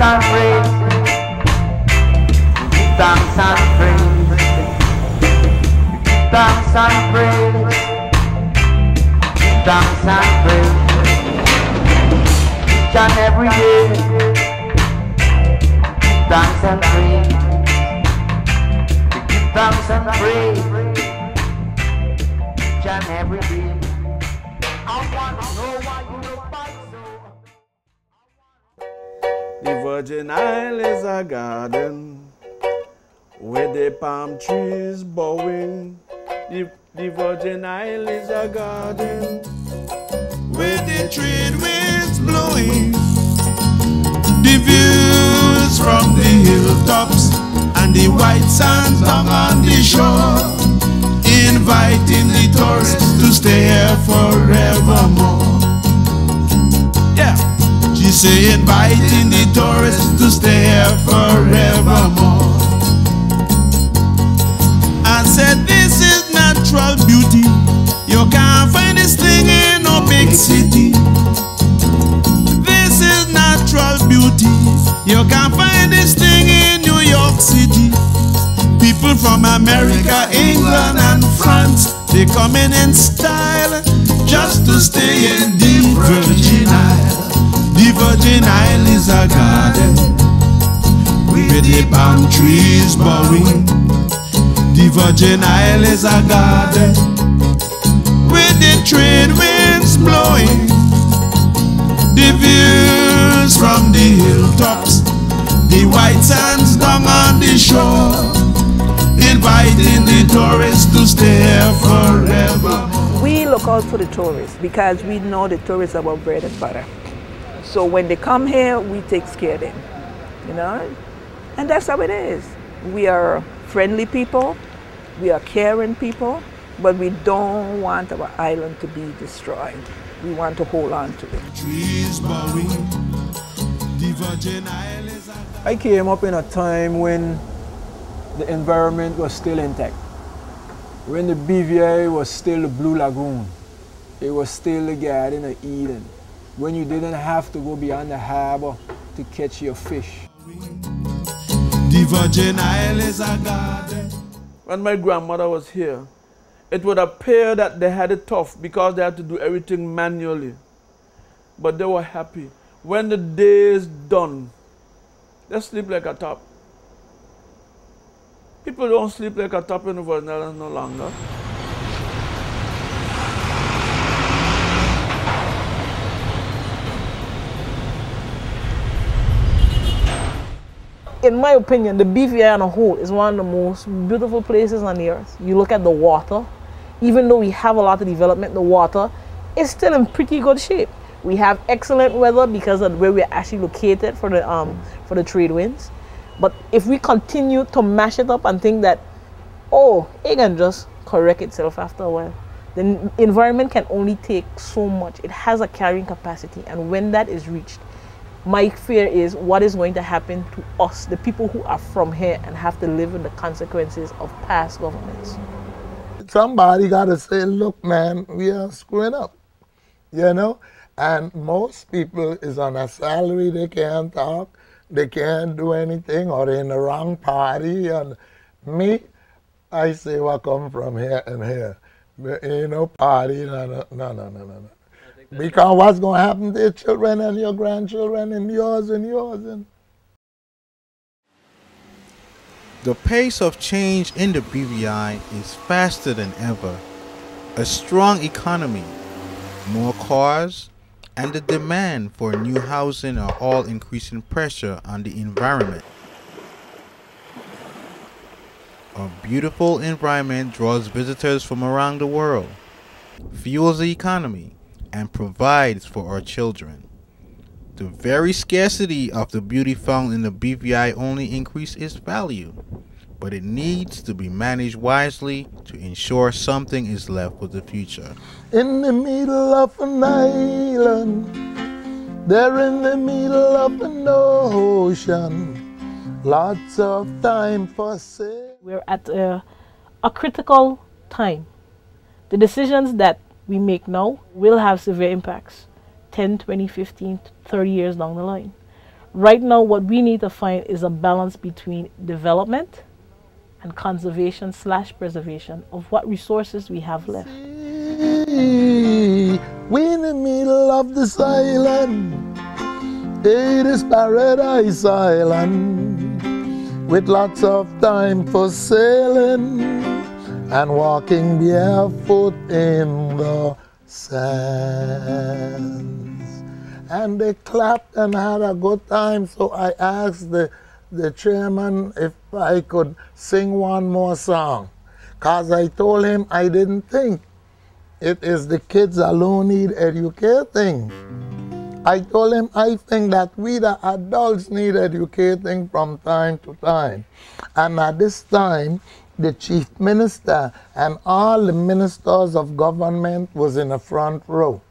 and praise. Give thanks and praise. Give thanks and praise. Give thanks and praise. Each and every day. Give thanks and praise. Give thanks and praise. Each and every day. I want to know why you look back so. The Virgin Isle is a garden with the palm trees bowing. The Virgin Isle is a garden with the trade winds blowing. The views from the hilltops and the white sands down on the shore, inviting the tourists to stay here forevermore. Yeah, she say inviting the tourists to stay here forevermore. I said this is natural beauty. You can't find this thing in no big city. This is natural beauty. You can't find this thing in New York City. People from America, England and France, they come in style just to stay in the Virgin Isle. The Virgin Isle is a garden with the palm trees bowing. The Virgin Isle is a garden with the trade winds blowing. The views from the hilltops, the white sands down on the shore, inviting the tourists to stay here forever. We look out for the tourists because we know the tourists are our bread and butter. So when they come here, we take care of them, you know? And that's how it is. We are friendly people, we are caring people, but we don't want our island to be destroyed. We want to hold on to it. I came up in a time when the environment was still intact. When the BVI was still the Blue Lagoon, it was still the Garden of Eden. When you didn't have to go beyond the harbor to catch your fish. The Virgin Isle is a garden. When my grandmother was here, it would appear that they had it tough because they had to do everything manually. But they were happy. When the day is done, they sleep like a top. People don't sleep like a top in the Virgin Islands no longer. In my opinion, the BVI on a whole is one of the most beautiful places on the earth. You look at the water, even though we have a lot of development, the water is still in pretty good shape. We have excellent weather because of where we're actually located for the trade winds. But if we continue to mash it up and think that, oh, it can just correct itself after a while, the environment can only take so much. It has a carrying capacity, and when that is reached, my fear is what is going to happen to us, the people who are from here and have to live with the consequences of past governments. Somebody got to say, look, man, we are screwing up, you know? And most people is on a salary, they can't talk, they can't do anything, or they're in the wrong party. And me, I say what come from here and here. You know, party, no. Because what's going to happen to your children and your grandchildren and yours and yours. And the pace of change in the BVI is faster than ever. A strong economy, more cars, and the demand for new housing are all increasing pressure on the environment. A beautiful environment draws visitors from around the world, fuels the economy, and provides for our children. The very scarcity of the beauty found in the BVI only increases its value, but it needs to be managed wisely to ensure something is left for the future. In the middle of an island, they're in the middle of an ocean, lots of time for sale. We're at a critical time. The decisions that we make now will have severe impacts 10, 20, 15, 30 years down the line. Right now, what we need to find is a balance between development and conservation / preservation of what resources we have left. We in the middle of this island, it is Paradise Island, with lots of time for sailing and walking barefoot in the sands. And they clapped and had a good time, so I asked the chairman if I could sing one more song, because I told him I didn't think it is the kids alone need educating. I told him I think that we the adults need educating from time to time. And at this time, the chief minister and all the ministers of government was in the front row.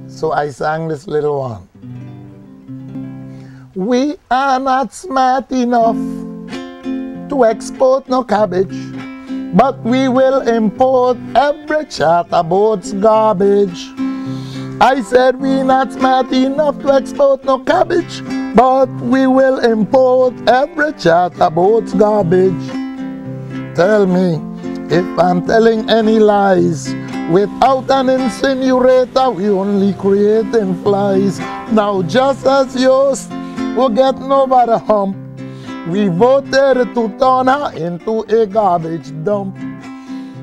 So I sang this little one. We are not smart enough to export no cabbage, but we will import every charter boat's garbage. I said we not smart enough to export no cabbage, but we will import every charter boat's garbage. Tell me if I'm telling any lies. Without an incinerator, we only creating flies. Now just as yours will get over the hump, we voted to turn her into a garbage dump.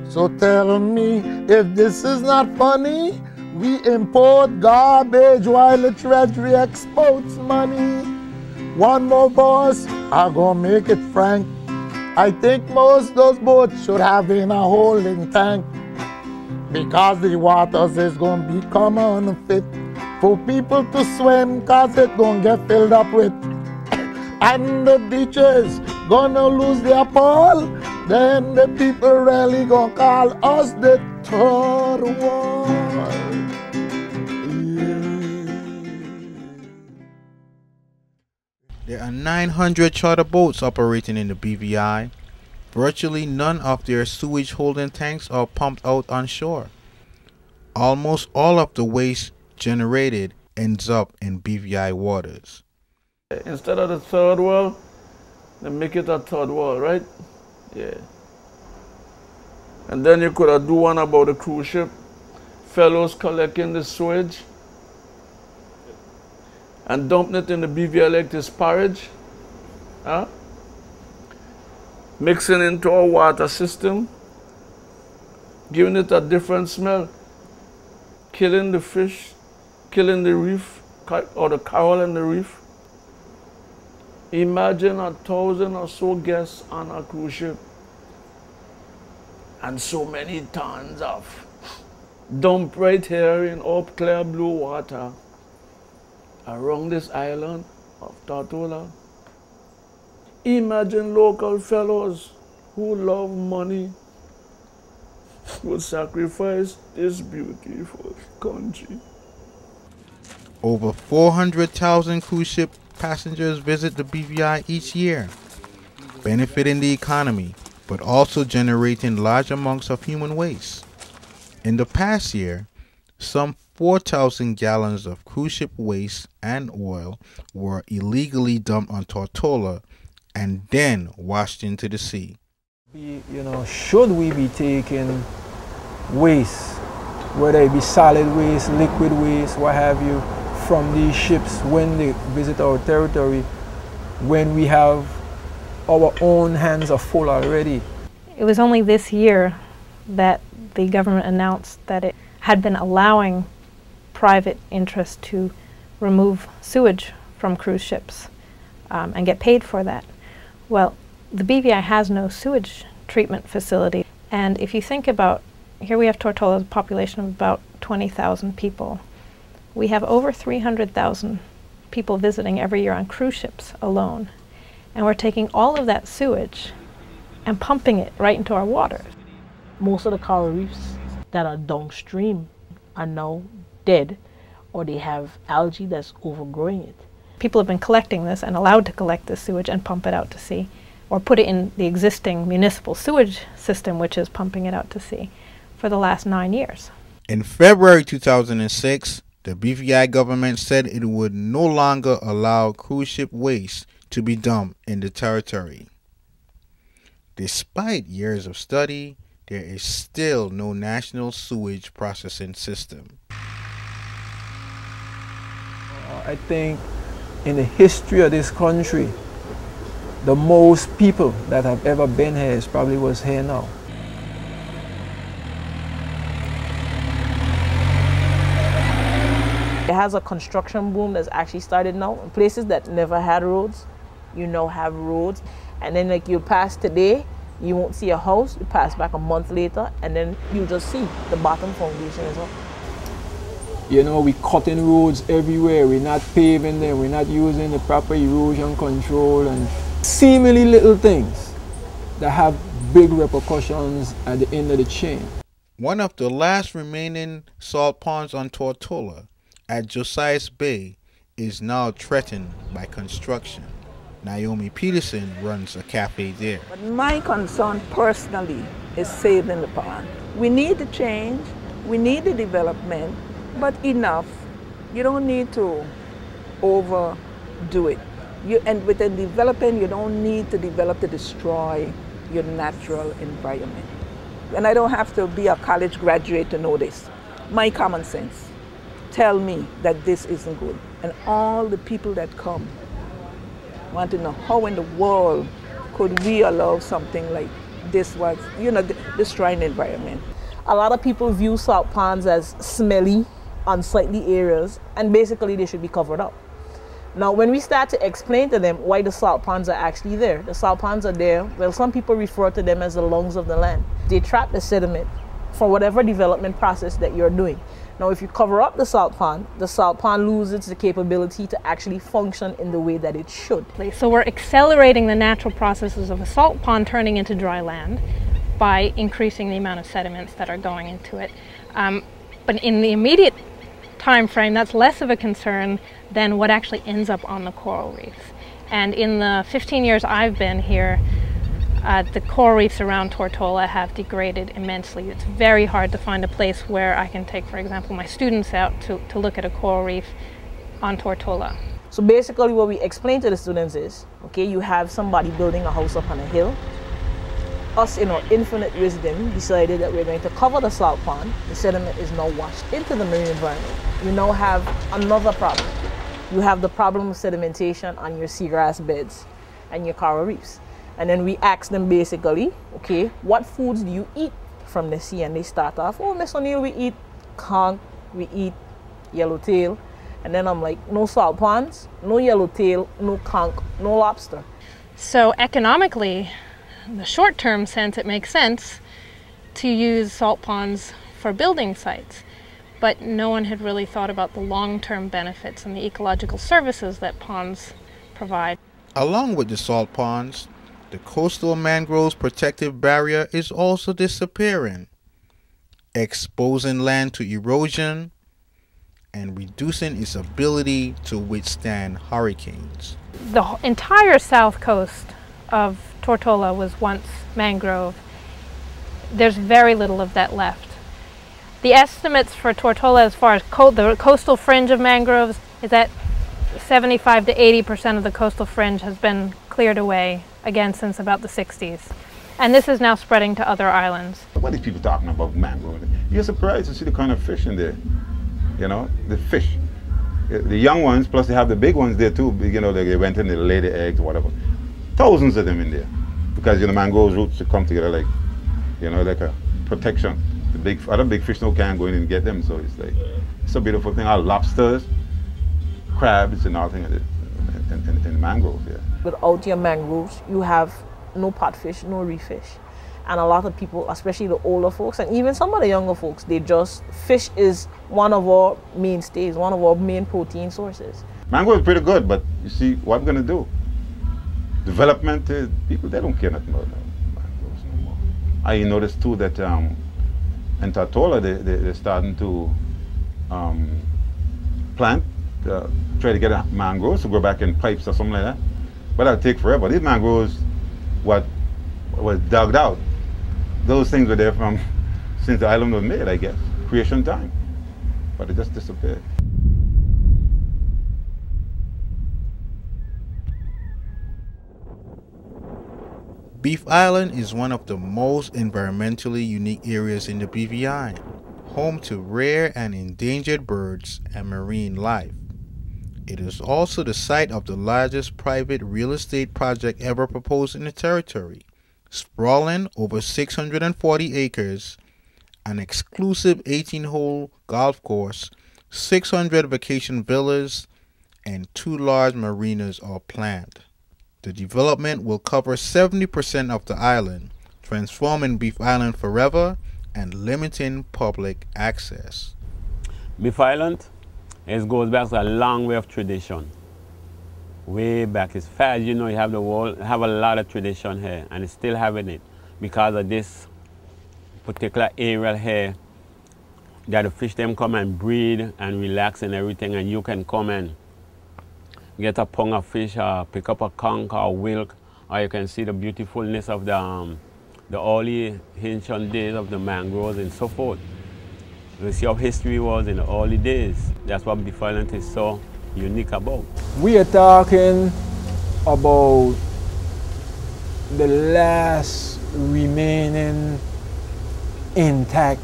So tell me if this is not funny. We import garbage while the treasury exports money. One more boss, I gonna make it frank. I think most those boats should have in a holding tank, because the waters is gonna become unfit for people to swim, cause it gonna get filled up with. And the beaches gonna lose their pearl. Then the people really gonna call us the third world. There are 900 charter boats operating in the BVI. Virtually none of their sewage holding tanks are pumped out on shore. Almost all of the waste generated ends up in BVI waters. Instead of the third world, they make it a third world, right? Yeah. And then you could have do one about the cruise ship. Fellows collecting the sewage and dumping it in the BVI like this porridge. Huh? Mixing into our water system, giving it a different smell, killing the fish, killing the reef, or the coral in the reef. Imagine 1,000 or so guests on a cruise ship and so many tons of dump right here in up clear blue water around this island of Tortola. Imagine local fellows who love money would sacrifice this beautiful country. Over 400,000 cruise ship passengers visit the BVI each year, benefiting the economy, but also generating large amounts of human waste. In the past year, some 4,000 gallons of cruise ship waste and oil were illegally dumped on Tortola and then washed into the sea. Should we be taking waste, whether it be solid waste, liquid waste, what have you, from these ships when they visit our territory, when we have our own hands are full already? It was only this year that the government announced that it had been allowing private interest to remove sewage from cruise ships and get paid for that. Well, the BVI has no sewage treatment facility, and if you think about, here we have Tortola's population of about 20,000 people. We have over 300,000 people visiting every year on cruise ships alone, and we're taking all of that sewage and pumping it right into our waters. Most of the coral reefs that are downstream are now dead, or they have algae that's overgrowing it. People have been collecting this and allowed to collect this sewage and pump it out to sea, or put it in the existing municipal sewage system, which is pumping it out to sea, for the last 9 years. In February 2006, The BVI government said it would no longer allow cruise ship waste to be dumped in the territory. Despite years of study, there is still no national sewage processing system. I think in the history of this country, the most people that have ever been here is probably was here now. It has a construction boom that's actually started now. In places that never had roads, you now have roads. And then like you pass today, you won't see a house. You pass back a month later, and then you just see the bottom foundation as well. You know, we cutting roads everywhere. We're not paving them. We're not using the proper erosion control and seemingly little things that have big repercussions at the end of the chain. One of the last remaining salt ponds on Tortola at Josias Bay is now threatened by construction. Naomi Peterson runs a cafe there. But my concern personally is saving the pond. We need the change, we need the development, but enough. You don't need to overdo it. And with the development, you don't need to develop to destroy your natural environment. And I don't have to be a college graduate to know this. My common sense tell me that this isn't good. And all the people that come want to know how in the world could we allow something like this was, destroying the environment. A lot of people view salt ponds as smelly, unsightly areas, and basically they should be covered up. Now, when we start to explain to them why the salt ponds are actually there, the salt ponds are there, well, some people refer to them as the lungs of the land. They trap the sediment for whatever development process that you're doing. Now, if you cover up the salt pond loses the capability to actually function in the way that it should. So we're accelerating the natural processes of a salt pond turning into dry land by increasing the amount of sediments that are going into it. But in the immediate time frame, that's less of a concern than what actually ends up on the coral reef. And in the 15 years I've been here, the coral reefs around Tortola have degraded immensely. It's very hard to find a place where I can take, for example, my students out to look at a coral reef on Tortola. So basically what we explain to the students is, okay, you have somebody building a house up on a hill. Us in our infinite wisdom decided that we're going to cover the salt pond. The sediment is now washed into the marine environment. You now have another problem. You have the problem of sedimentation on your seagrass beds and your coral reefs. And then we ask them basically, okay, what foods do you eat from the sea? And they start off, oh, Miss O'Neill, we eat conch, we eat yellowtail. And then I'm like, no salt ponds, no yellowtail, no conch, no lobster. So economically, in the short-term sense, it makes sense to use salt ponds for building sites. But no one had really thought about the long-term benefits and the ecological services that ponds provide. Along with the salt ponds, the coastal mangroves protective barrier is also disappearing, exposing land to erosion and reducing its ability to withstand hurricanes. The entire south coast of Tortola was once mangrove. There's very little of that left. The estimates for Tortola as far as the coastal fringe of mangroves is that 75 to 80% of the coastal fringe has been cleared away, again, since about the 60s. And this is now spreading to other islands. What are people talking about mangrove? You're surprised to see the kind of fish in there. You know, the fish. The young ones, plus they have the big ones there too. You know, they went in, they lay the eggs or whatever. Thousands of them in there. Because, you know, mangrove roots to come together like, you know, like a protection. The other big fish now can't go in and get them, so it's like, it's a beautiful thing. Our lobsters, crabs, and all things in mangroves, yeah. Without your mangroves, you have no potfish, no reef fish. And a lot of people, especially the older folks, and even some of the younger folks, fish is one of our mainstays, one of our main protein sources. Mangrove is pretty good, but you see, what we're gonna do? Development, people, they don't care nothing about mangroves no more. I noticed too that in Tortola, they're starting to plant, try to get mangroves to go back in pipes or something like that. But that'll take forever. These mangroves, what was dug out, those things were there from since the island was made, I guess, creation time. But it just disappeared. Beef Island is one of the most environmentally unique areas in the BVI, home to rare and endangered birds and marine life. It is also the site of the largest private real estate project ever proposed in the territory, sprawling over 640 acres, an exclusive 18-hole golf course, 600 vacation villas, and 2 large marinas are planned. The development will cover 70% of the island, transforming Beef Island forever and limiting public access. Beef Island, it goes back to a long way of tradition. Way back, as far as you know, you have the world, have a lot of tradition here, and it's still having it because of this particular area here. That the fish them come and breed and relax and everything, and you can come and get a pound of fish, pick up a conch or wilk, or you can see the beautifulness of the early ancient days of the mangroves and so forth. You see how history was in the early days. That's what Beef Island is so unique about. We are talking about the last remaining intact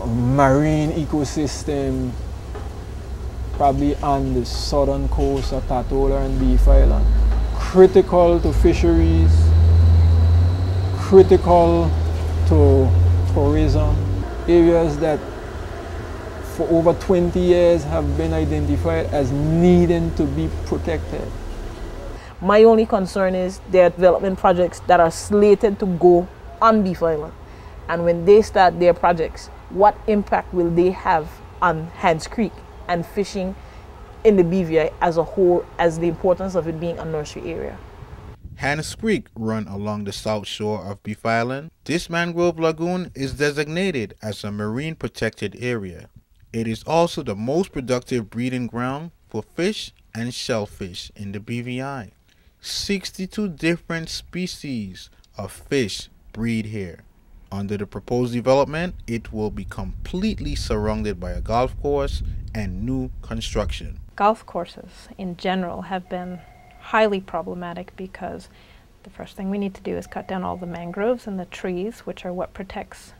marine ecosystem probably on the southern coast of Tatola and Beef Island. Critical to fisheries, critical to tourism, areas that for over 20 years have been identified as needing to be protected. My only concern is there are development projects that are slated to go on Beef Island. And when they start their projects, what impact will they have on Hans Creek and fishing in the BVI as a whole, as the importance of it being a nursery area? Hans Creek run along the south shore of Beef Island. This mangrove lagoon is designated as a marine protected area. It is also the most productive breeding ground for fish and shellfish in the BVI. 62 different species of fish breed here. Under the proposed development, it will be completely surrounded by a golf course and new construction. Golf courses in general have been highly problematic because the first thing we need to do is cut down all the mangroves and the trees, which are what protects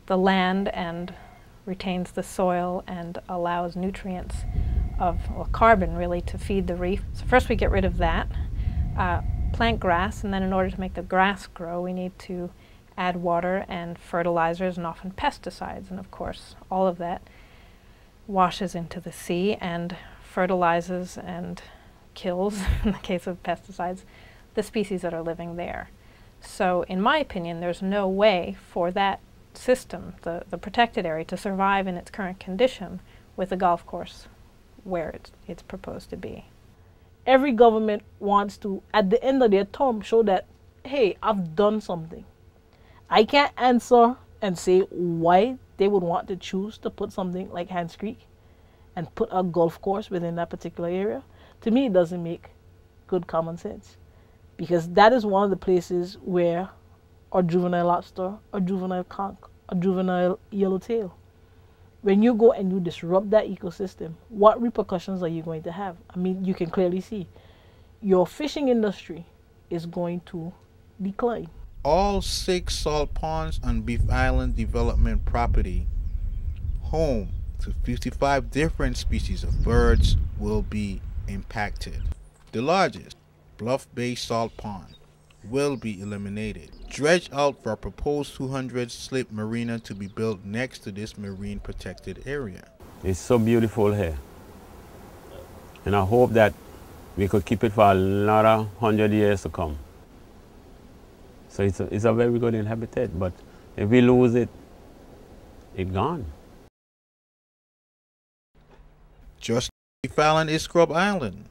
the land and retains the soil and allows nutrients of, well, carbon really, to feed the reef. So first we get rid of that, plant grass, and then in order to make the grass grow we need to add water and fertilizers and often pesticides, and of course all of that washes into the sea and fertilizes and kills, in the case of pesticides, the species that are living there. So in my opinion, there's no way for that system, the protected area, to survive in its current condition with a golf course where it's proposed to be. Every government wants to, at the end of their term, show that, hey, I've done something. I can't answer and say why they would want to choose to put something like Hans Creek and put a golf course within that particular area. To me, it doesn't make good common sense, because that is one of the places where a juvenile lobster, a juvenile conch, a juvenile yellowtail, when you go and you disrupt that ecosystem, what repercussions are you going to have? I mean, you can clearly see your fishing industry is going to decline. All 6 salt ponds on Beef Island development property, home to 55 different species of birds, will be impacted. The largest, Bluff Bay Salt Pond, will be eliminated. Dredged out for a proposed 200 slip marina to be built next to this marine protected area. It's so beautiful here. And I hope that we could keep it for another 100 years to come. So it's a very good habitat, but if we lose it, it's gone. Just Beef Island is Scrub Island,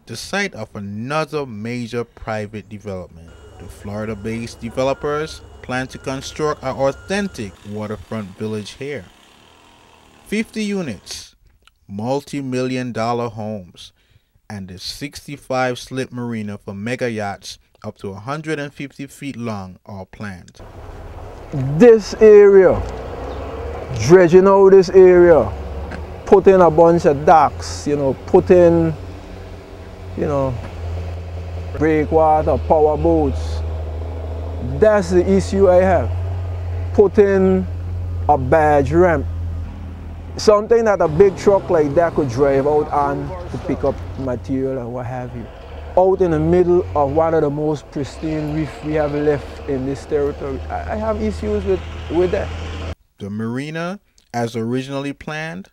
the site of another major private development. The Florida-based developers plan to construct an authentic waterfront village here. 50 units, multi-million-dollar homes, and the 65 slip marina for mega yachts up to 150 feet long are planned. This area, dredging out this area, put in a bunch of docks, put in, breakwater, power boats, That's the issue I have. Putting a badge ramp. Something that a big truck like that could drive out on to pick up material and what have you. Out in the middle of one of the most pristine reefs we have left in this territory. I have issues with that. The marina, as originally planned,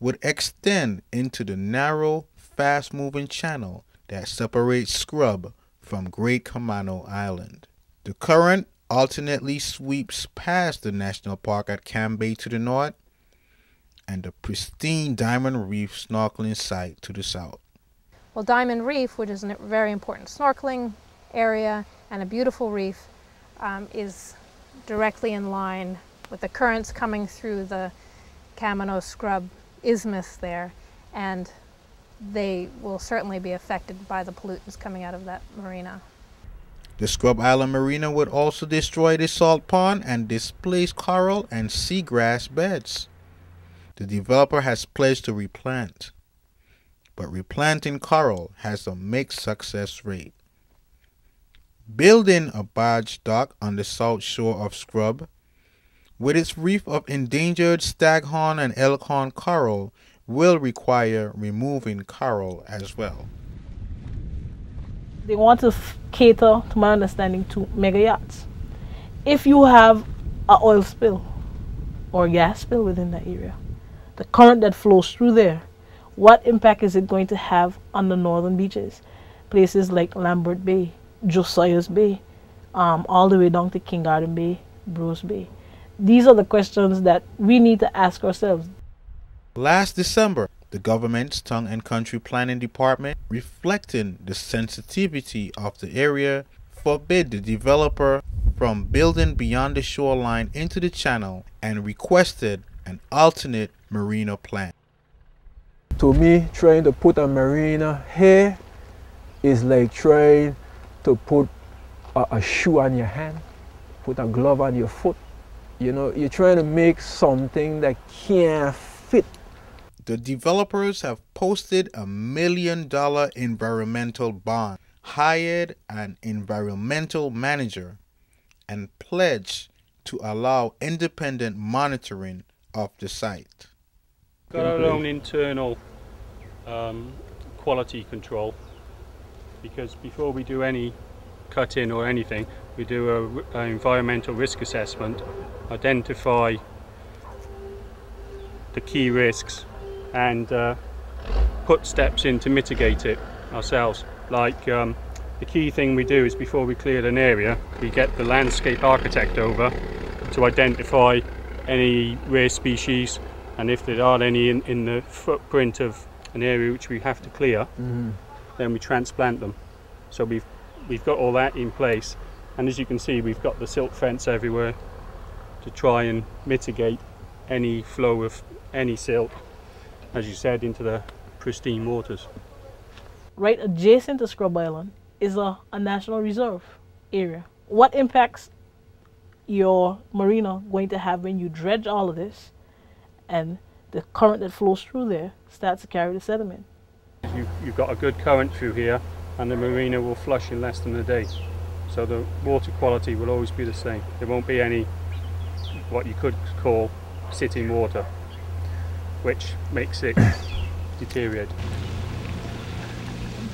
would extend into the narrow, fast-moving channel that separates Scrub from Great Camano Island. The current alternately sweeps past the national park at Camp Bay to the north and the pristine Diamond Reef snorkeling site to the south. Well, Diamond Reef, which is a very important snorkeling area and a beautiful reef, is directly in line with the currents coming through the Camano Scrub isthmus there, and they will certainly be affected by the pollutants coming out of that marina. The Scrub Island Marina would also destroy the salt pond and displace coral and seagrass beds. The developer has pledged to replant, but replanting coral has a mixed success rate. Building a barge dock on the south shore of Scrub, with its reef of endangered staghorn and elkhorn coral, will require removing coral as well. They want to cater, to my understanding, to mega yachts. If you have an oil spill or a gas spill within that area, the current that flows through there, what impact is it going to have on the northern beaches? Places like Lambert Bay, Josiah's Bay, all the way down to King Garden Bay, Bruce Bay. These are the questions that we need to ask ourselves. Last December, the government's Tongue and Country Planning Department, reflecting the sensitivity of the area, forbid the developer from building beyond the shoreline into the channel and requested an alternate marina plan. To me, trying to put a marina here is like trying to put a shoe on your hand, put a glove on your foot. You know, you're trying to make something that can't fit. The developers have posted a $1 million environmental bond, hired an environmental manager, and pledged to allow independent monitoring of the site. Got our own internal quality control, because before we do any cut-in or anything, we do an environmental risk assessment, identify the key risks, and put steps in to mitigate it ourselves. Like the key thing we do is, before we cleared an area, we get the landscape architect over to identify any rare species, and if there are any in the footprint of an area which we have to clear, then we transplant them. So we've got all that in place, and as you can see, we've got the silt fence everywhere to try and mitigate any flow of any silt, as you said, into the pristine waters. Right adjacent to Scrub Island is a national reserve area. What impacts your marina going to have when you dredge all of this and the current that flows through there starts to carry the sediment? You've got a good current through here, and the marina will flush in less than a day. So the water quality will always be the same. There won't be any, what you could call, sitting water, which makes it deteriorate.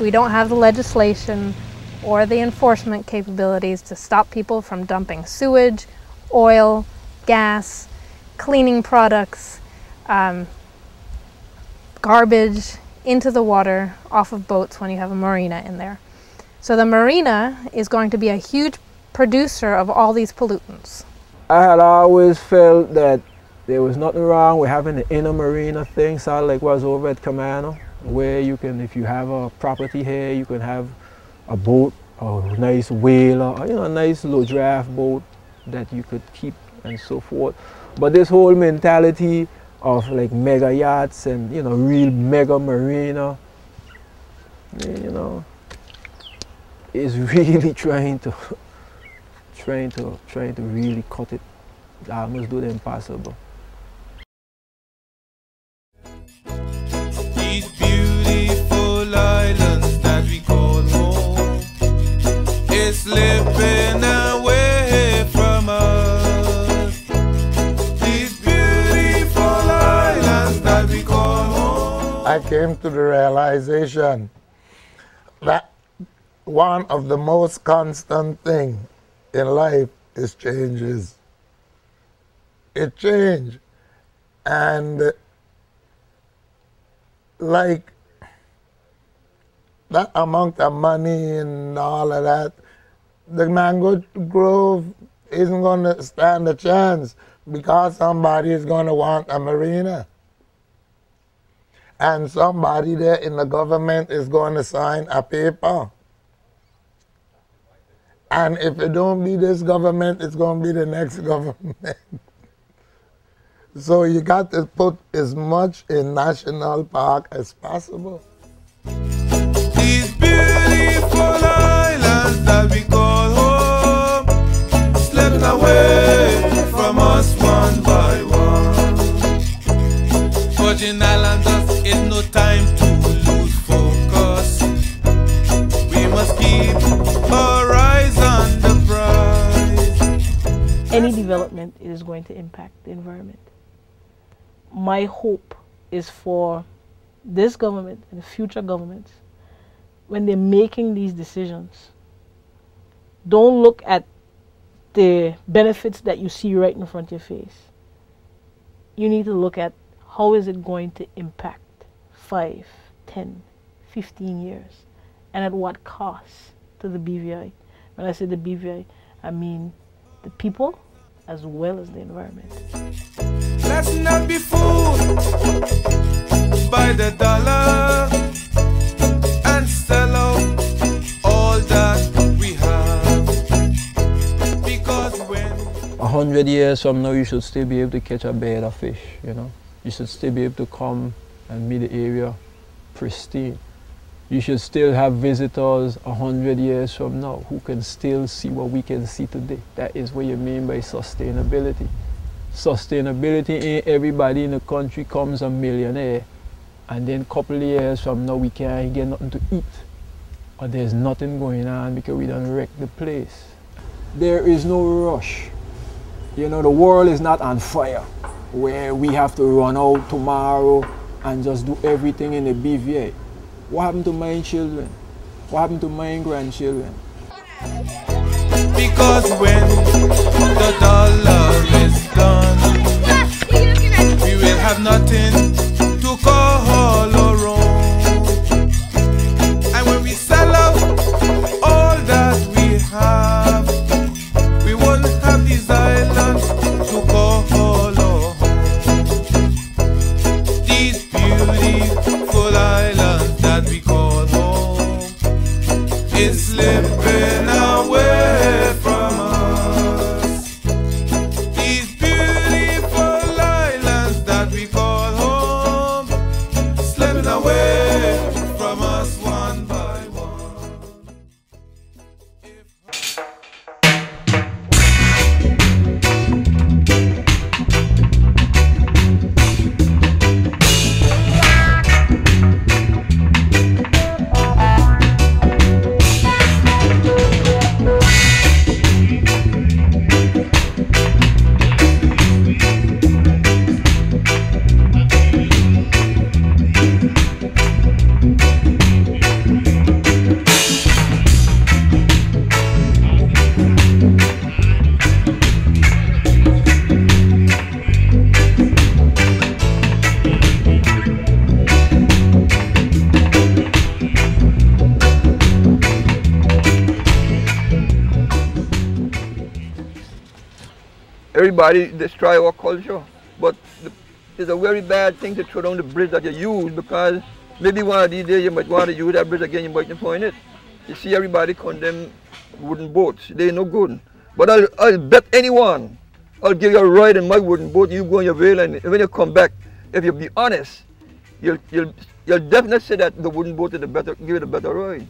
We don't have the legislation or the enforcement capabilities to stop people from dumping sewage, oil, gas, cleaning products, garbage into the water off of boats when you have a marina in there. So the marina is going to be a huge producer of all these pollutants. I had always felt that there was nothing wrong with having the inner marina thing, sort of like what's over at Camano, where you can, if you have a property here, you can have a boat, a nice whaler, or, you know, a nice low draft boat that you could keep and so forth. But this whole mentality of like mega yachts and, you know, real mega marina, you know, is really trying to really cut it, almost do the impossible. These beautiful islands that we call home is slipping away. came to the realization that one of the most constant things in life is changes. It changed. And like that amount of money and all of that, the mango grove isn't going to stand a chance because somebody is going to want a marina. And somebody there in the government is going to sign a paper. And if it don't be this government, it's going to be the next government. So you got to put as much in national park as possible. These beautiful islands that we call home, slipping away from us one by one. Virgin Islands just is no time to lose focus. We must keep our eyes on the prize. Any development is going to impact the environment. My hope is for this government and the future governments, when they're making these decisions, don't look at the benefits that you see right in front of your face. You need to look at how is it going to impact 5, 10, 15 years, and at what cost to the BVI. When I say the BVI, I mean the people as well as the environment. Let's not be fooled by the dollar and sell out all that we have. Because when 100 years from now, you should still be able to catch a bed of fish, you know. You should still be able to come and meet the area pristine. You should still have visitors 100 years from now who can still see what we can see today. That is what you mean by sustainability. Sustainability ain't everybody in the country comes a millionaire and then a couple of years from now we can't get nothing to eat. Or there's nothing going on because we done wrecked the place. There is no rush. You know, the world is not on fire where we have to run out tomorrow and just do everything in the BVA. What happened to my children? What happened to my grandchildren? Because when the dollar is gone, we will have nothing to call our own. And when we sell out all that we have, we won't have these islands to call our home. These beautiful islands that we call home is slipping away from us. These beautiful islands that we call home, slipping away from us one by one. Everybody destroy our culture, but it's a very bad thing to throw down the bridge that you use, because maybe one of these days you might want to use that bridge again, you might not find it. You see everybody condemn wooden boats, they're no good. But I'll bet anyone, I'll give you a ride in my wooden boat, you go on your wheel, and when you come back, if you be honest, you'll definitely say that the wooden boat is the better, give it a better ride.